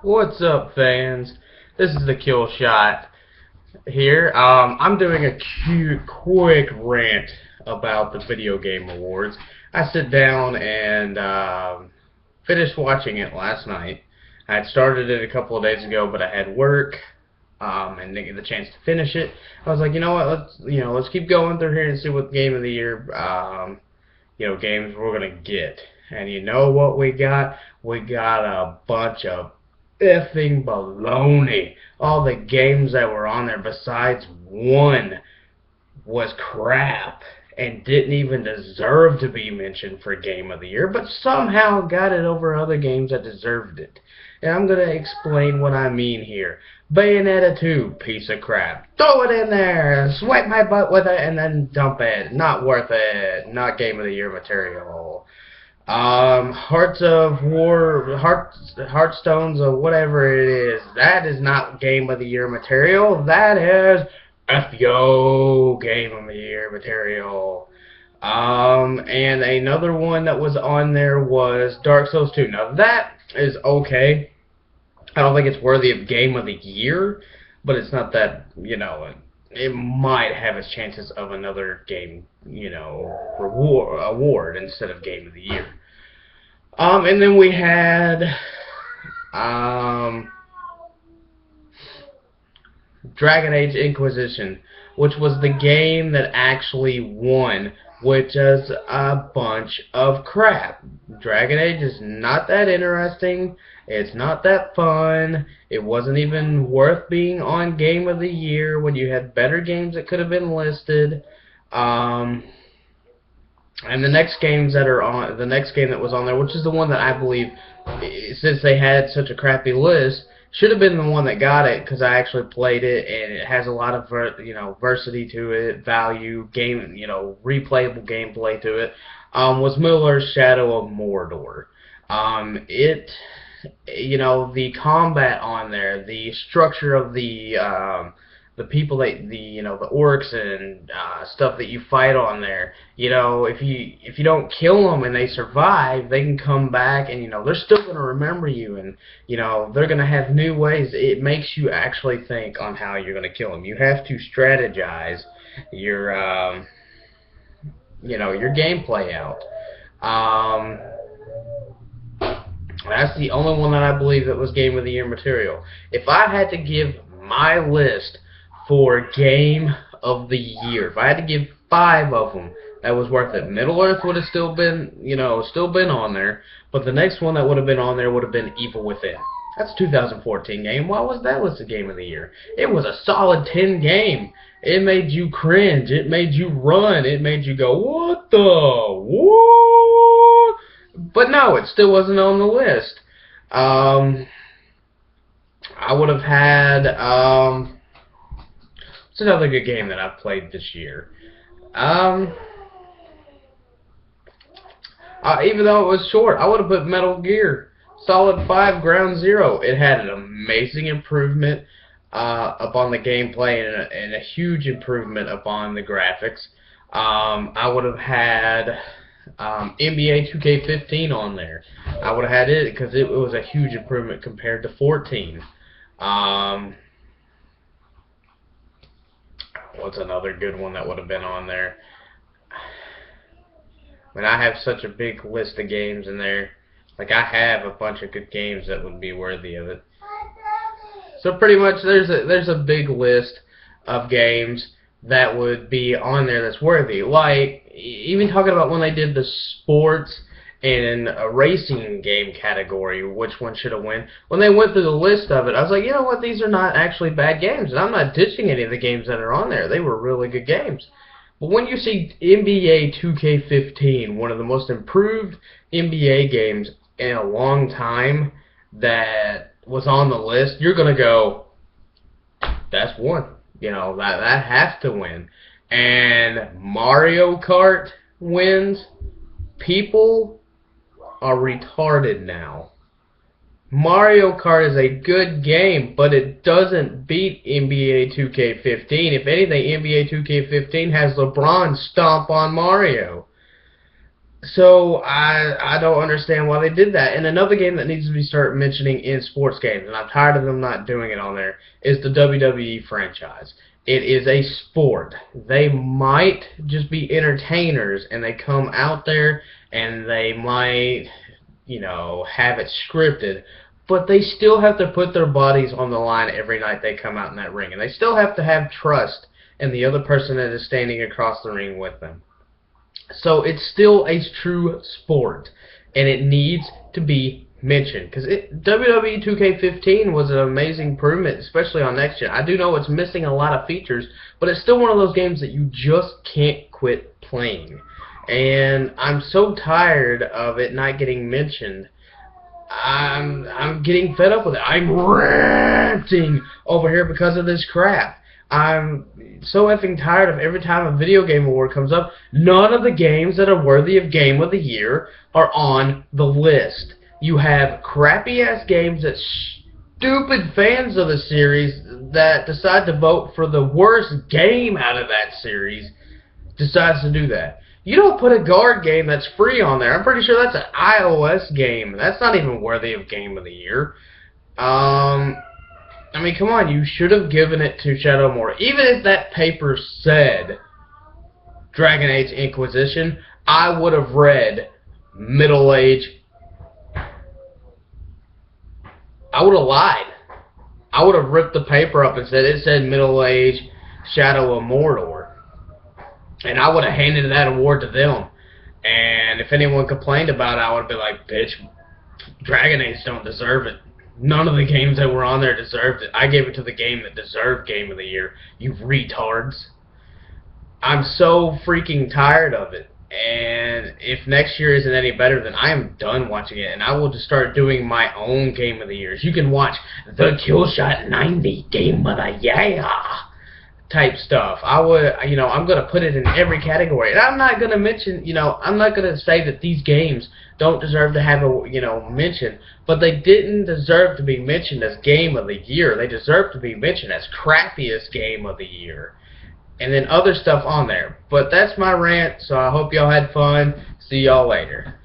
What's up, fans? This is the Kill Shot here. I'm doing a quick rant about the video game awards. I sit down and finished watching it last night. I had started it a couple of days ago, but I had work and didn't get the chance to finish it. I was like, you know what? Let's keep going through here and see what game of the year games we're gonna get. And you know what we got? We got a bunch of effing baloney. All the games that were on there besides one was crap and didn't even deserve to be mentioned for Game of the Year, but somehow got it over other games that deserved it. And I'm going to explain what I mean here. Bayonetta 2, piece of crap. Throw it in there, swipe my butt with it, and then dump it. Not worth it. Not Game of the Year material. Heartstones or whatever it is, that is not Game of the Year material. That is FYO Game of the Year material. And another one that was on there was Dark Souls 2. Now that is okay. I don't think it's worthy of Game of the Year, but it's not that, it might have its chances of another game, award instead of Game of the Year. And then we had Dragon Age Inquisition, which was the game that actually won, which is a bunch of crap. Dragon Age is not that interesting. It's not that fun. It wasn't even worth being on Game of the Year when you had better games that could have been listed. And the next games that are on, the next game that was on there, which is the one that I believe, since they had such a crappy list, should have been the one that got it, because I actually played it and it has a lot of versity to it, value, replayable gameplay to it. Was Miller's Shadow of Mordor. The combat on there, the structure of the people that the orcs and stuff that you fight on there. If you don't kill them and they survive, they can come back and they're still gonna remember you, and they're gonna have new ways. It makes you actually think on how you're gonna kill them. You have to strategize your your gameplay out. That's the only one that I believe that was Game of the Year material. If I had to give my list for Game of the Year, if I had to give 5 of them, that was worth it. Middle-earth would have still been on there, but the next one that would have been on there would have been Evil Within. That's a 2014 game. Why was that listed Game of the Year? It was a solid 10 game. It made you cringe. It made you run. It made you go, what the? What? But no, it still wasn't on the list. I would have had, it's another good game that I've played this year. Even though it was short, I would have put Metal Gear Solid 5 Ground Zero. It had an amazing improvement upon the gameplay and a huge improvement upon the graphics. I would have had NBA 2K15 on there. I would have had it because it was a huge improvement compared to 14. What's another good one that would have been on there? I mean, I have such a big list of games in there. Like, I have a bunch of good games that would be worthy of it. So pretty much there's a big list of games that would be on there that's worthy. Like, even talking about when they did the sports and a racing game category, which one should have won. When they went through the list of it, I was like, you know what, these are not actually bad games, and I'm not ditching any of the games that are on there. They were really good games. But when you see NBA 2K15, one of the most improved NBA games in a long time, that was on the list, you're going to go, that's one. That has to win. And Mario Kart wins. People are retarded now. Mario Kart is a good game, but it doesn't beat NBA 2K15. If anything, NBA 2K15 has LeBron stomp on Mario. So I don't understand why they did that. And another game that needs to be started mentioning in sports games, and I'm tired of them not doing it on there, is the WWE franchise. It is a sport. They might just be entertainers, and they come out there and they might, have it scripted, but they still have to put their bodies on the line every night they come out in that ring, and they still have to have trust in the other person that is standing across the ring with them. So it's still a true sport, and it needs to be mentioned, because WWE 2K15 was an amazing improvement, especially on next gen. I do know it's missing a lot of features, but it's still one of those games that you just can't quit playing. And I'm so tired of it not getting mentioned. I'm getting fed up with it. I'm ranting over here because of this crap. I'm so effing tired of every time a video game award comes up, none of the games that are worthy of Game of the Year are on the list. You have crappy-ass games that stupid fans of the series that decide to vote for the worst game out of that series decides to do that. You don't put a guard game that's free on there. I'm pretty sure that's an iOS game. That's not even worthy of Game of the Year. I mean, come on, you should have given it to Shadowmoor. Even if that paper said Dragon Age Inquisition, I would have read Middle Age. I would have lied. I would have ripped the paper up and said it said Middle Age Shadow of Mordor. And I would have handed that award to them. And if anyone complained about it, I would have been like, bitch, Dragon Age don't deserve it. None of the games that were on there deserved it. I gave it to the game that deserved Game of the Year, you retards. I'm so freaking tired of it. And if next year isn't any better, then I am done watching it. And I will just start doing my own Game of the Years. You can watch thekillshot90 Game of the Year type stuff. I'm going to put it in every category. And I'm not going to mention, I'm not going to say that these games don't deserve to have a, mention, but they didn't deserve to be mentioned as Game of the Year. They deserve to be mentioned as crappiest Game of the Year. And then other stuff on there. But that's my rant, so I hope y'all had fun. See y'all later.